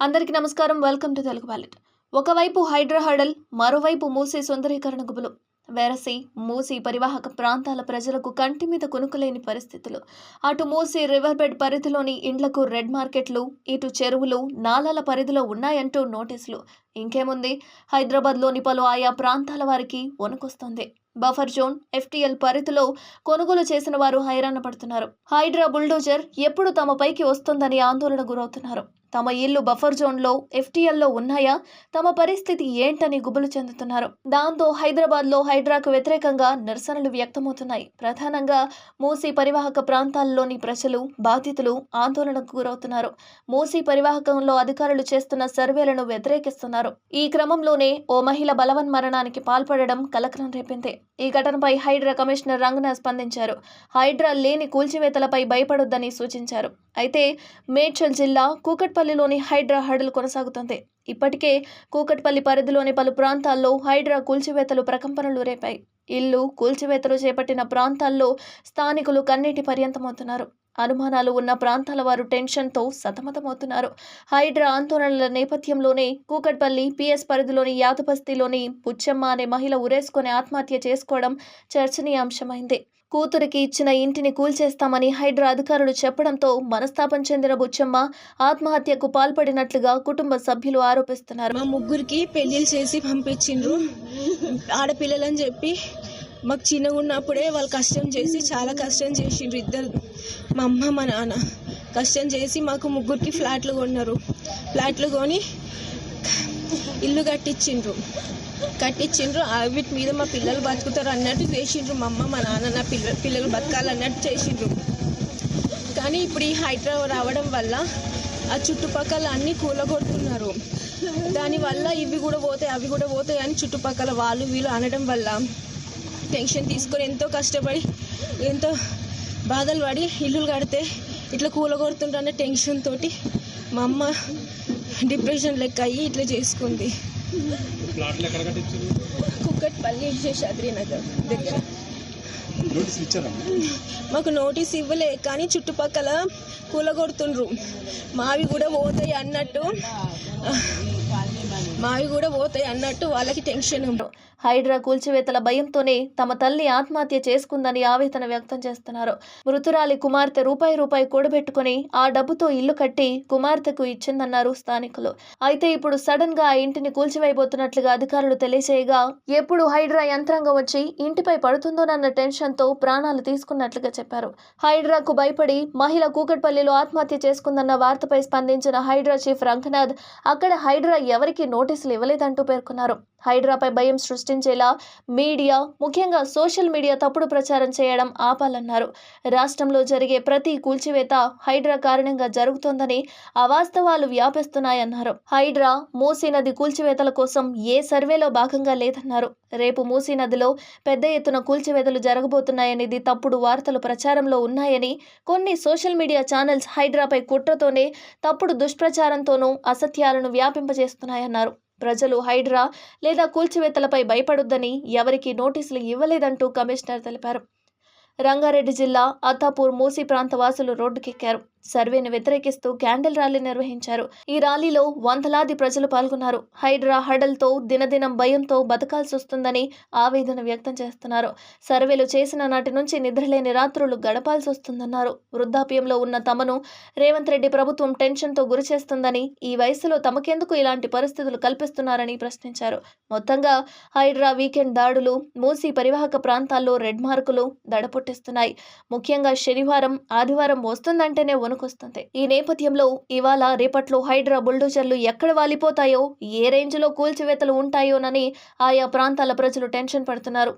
అందరికీ నమస్కారం. Welcome to Telugu wallet. ఒకవైపు హైడ్రా హడల్, మరోవైపు మూసీ సుందరీకరణ గుబులు. వెరసి మూసీ పరివాహక ప్రాంతాల ప్రజలకు కంటి మీద కొనుక్కులేని పరిస్థితులు. అటు మూసీ రివర్ బెడ్ పరిధిలోని ఇండ్లకు రెడ్ మార్కెట్లు, ఇటు చెరువులు నాలాల పరిధిలో ఉన్నాయంటూ నోటీసులు. ఇంకేముంది, హైదరాబాద్లోని పలు ఆయా ప్రాంతాల వారికి వణుకొస్తోంది. బఫర్ జోన్, ఎఫ్టీఎల్ పరిధిలో కొనుగోలు చేసిన వారు హైరాణ పడుతున్నారు. హైడ్రా బుల్డోజర్ ఎప్పుడు తమపైకి వస్తుందని ఆందోళన గురవుతున్నారు. తమ ఇల్లు బఫర్ జోన్లో, ఎఫ్టీఎల్లో ఉన్నాయా, తమ పరిస్థితి ఏంటని గుబులు చెందుతున్నారు. దాంతో హైదరాబాద్లో హైడ్రాకు వ్యతిరేకంగా నిరసనలు వ్యక్తమవుతున్నాయి. ప్రధానంగా మూసీ పరివాహక ప్రాంతాల్లోని ప్రజలు, బాధితులు ఆందోళనకు గురవుతున్నారు. మూసీ పరివాహకంలో అధికారులు చేస్తున్న సర్వేలను వ్యతిరేకిస్తున్నారు. ఈ క్రమంలోనే ఓ మహిళ బలవన్మరణానికి పాల్పడడం కలకలం రేపింది. ఈ ఘటనపై హైడ్రా కమిషనర్ రంగనాథ్ స్పందించారు. హైడ్రా లేని కూల్చివేతలపై భయపడొద్దని సూచించారు. అయితే మేడ్చల్ జిల్లా కూకట్పల్లిలోని హైడ్రా హడల్ కొనసాగుతోంది. ఇప్పటికే కూకట్పల్లి పరిధిలోని పలు ప్రాంతాల్లో హైడ్రా కూల్చివేతలు ప్రకంపనలు రేపాయి. ఇల్లు కూల్చివేతలు చేపట్టిన ప్రాంతాల్లో స్థానికులు కన్నీటి పర్యంతమవుతున్నారు. అనుమానాలు ఉన్న ప్రాంతాల వారు టెన్షన్తో సతమతమవుతున్నారు. హైడ్రా ఆందోళనల నేపథ్యంలోనే కూకట్పల్లి పిఎస్ పరిధిలోని యాదబస్తీలోని బుచ్చమ్మ అనే మహిళ ఉరేసుకొని ఆత్మహత్య చేసుకోవడం చర్చనీయాంశమైంది. కూతురికి ఇచ్చిన ఇంటిని కూల్చేస్తామని హైడ్రా అధికారులు చెప్పడంతో మనస్తాపం చెందిన బుచ్చమ్మ ఆత్మహత్యకు పాల్పడినట్లుగా కుటుంబ సభ్యులు ఆరోపిస్తున్నారు. మా ముగ్గురికి పెళ్లిళ్ళు చేసి పంపించిండ్రు ఆడపిల్లలని చెప్పి. మాకు చిన్నగా ఉన్నప్పుడే వాళ్ళు కష్టం చేసి, చాలా కష్టం చేసిండ్రు ఇద్దరు, మా అమ్మ మా నాన్న కష్టం చేసి మాకు ముగ్గురికి ఫ్లాట్లు కొన్నారు. ఫ్లాట్లు కొని ఇల్లు కట్టించిండ్రు. వీటి మీద మా పిల్లలు బతుకుతారు అన్నట్టు చేసిండ్రు. మా అమ్మ మా నాన్న నా పిల్లలు బతకాలన్నట్టు చేసిండ్రు. కానీ ఇప్పుడు ఈ హైడ్రా రావడం వల్ల ఆ చుట్టుపక్కల అన్నీ కూలగొడుతున్నారు. దానివల్ల ఇవి కూడా పోతాయి, అవి కూడా పోతాయి అని చుట్టుపక్కల వాళ్ళు వీళ్ళు అనడం వల్ల టెన్షన్ తీసుకొని ఎంతో కష్టపడి, ఎంతో బాధలు పడి ఇల్లులు కడితే ఇట్లా కూలగొడుతుండ్రు అన్న టెన్షన్ తోటి మా అమ్మ డిప్రెషన్ లెక్క అయ్యి ఇట్లా చేసుకుంది. కుక్కట్పల్లి శేషాద్రి నగర్ దగ్గర మాకు నోటీస్ ఇవ్వలే, కానీ చుట్టుపక్కల కూలగొడుతుండ్రు. మావి కూడా పోతాయి అన్నట్టు వాళ్ళకి టెన్షన్. హైడ్రా కూల్చివేతల భయంతోనే తమ తల్లి ఆత్మహత్య చేసుకుందని ఆవేదన వ్యక్తం చేస్తున్నారు. మృతురాలి కుమార్తె రూపాయి కూడబెట్టుకుని ఆ డబ్బుతో ఇల్లు కట్టి కుమార్తెకు ఇచ్చిందన్నారు స్థానికులు. అయితే ఇప్పుడు సడన్ గా ఆ ఇంటిని కూల్చివేయబోతున్నట్లుగా అధికారులు తెలియజేయగా ఎప్పుడు హైడ్రా యంత్రాంగం వచ్చి ఇంటిపై పడుతుందోనన్న టెన్షన్ తో ప్రాణాలు తీసుకున్నట్లుగా చెప్పారు. హైడ్రాకు భయపడి మహిళ కూకట్పల్లిలో ఆత్మహత్య చేసుకుందన్న వార్తపై స్పందించిన హైడ్రా చీఫ్ రంగనాథ్ అక్కడ హైడ్రా ఎవరికీ నోటీసులు ఇవ్వలేదంటూ పేర్కొన్నారు. హైడ్రాపై భయం సృష్టించేలా మీడియా, ముఖ్యంగా సోషల్ మీడియా తప్పుడు ప్రచారం చేయడం ఆపాలన్నారు. రాష్ట్రంలో జరిగే ప్రతి కూల్చివేత హైడ్రా కారణంగా జరుగుతోందని, అవాస్తవాలు వ్యాపిస్తున్నాయన్నారు. హైడ్రా మూసీ నది కూల్చివేతల కోసం ఏ సర్వేలో భాగంగా లేదన్నారు. రేపు మూసీ నదిలో పెద్ద ఎత్తున కూల్చివేతలు జరగబోతున్నాయనేది తప్పుడు వార్తలు ప్రచారంలో ఉన్నాయని, కొన్ని సోషల్ మీడియా ఛానల్స్ హైడ్రాపై కుట్రతోనే, తప్పుడు దుష్ప్రచారంతోనూ అసత్యాలను వ్యాపింపజేస్తున్నాయన్నారు. ప్రజలు హైడ్రా లేదా కూల్చివేతలపై భయపడొద్దని ఎవరికీ నోటీసులు ఇవ్వలేదంటూ కమిషనర్ తెలిపారు. రంగారెడ్డి జిల్లా అత్తాపూర్ మూసీ ప్రాంత వాసులు రోడ్డుకెక్కారు. సర్వేను వ్యతిరేకిస్తూ క్యాండిల్ ర్యాలీ నిర్వహించారు. ఈ ర్యాలీలో వందలాది ప్రజలు పాల్గొన్నారు. హైడ్రా హడల్తో దినదినం భయంతో బతకాల్సి వస్తుందని ఆవేదన వ్యక్తం చేస్తున్నారు. సర్వేలు చేసిన నాటి నుంచి నిద్రలేని రాత్రులు గడపాల్సి వస్తుందన్నారు. వృద్ధాప్యంలో ఉన్న తమను రేవంత్ రెడ్డి ప్రభుత్వం టెన్షన్తో గురిచేస్తుందని, ఈ వయసులో తమకెందుకు ఇలాంటి పరిస్థితులు కల్పిస్తున్నారని ప్రశ్నించారు. మొత్తంగా హైడ్రా వీకెండ్ దాడులు మూసీ పరివాహక ప్రాంతాల్లో రెడ్ మార్కులు దడపుట్టిస్తున్నాయి. ముఖ్యంగా శనివారం, ఆదివారం వస్తుందంటేనే వస్తుంది. ఈ నేపథ్యంలో ఇవాళ రేపట్లో హైడ్రా బుల్డోజర్లు ఎక్కడ వాలిపోతాయో, ఏ రేంజ్లో కూల్చివేతలు ఉంటాయోనని ఆయా ప్రాంతాల ప్రజలు టెన్షన్ పడుతున్నారు.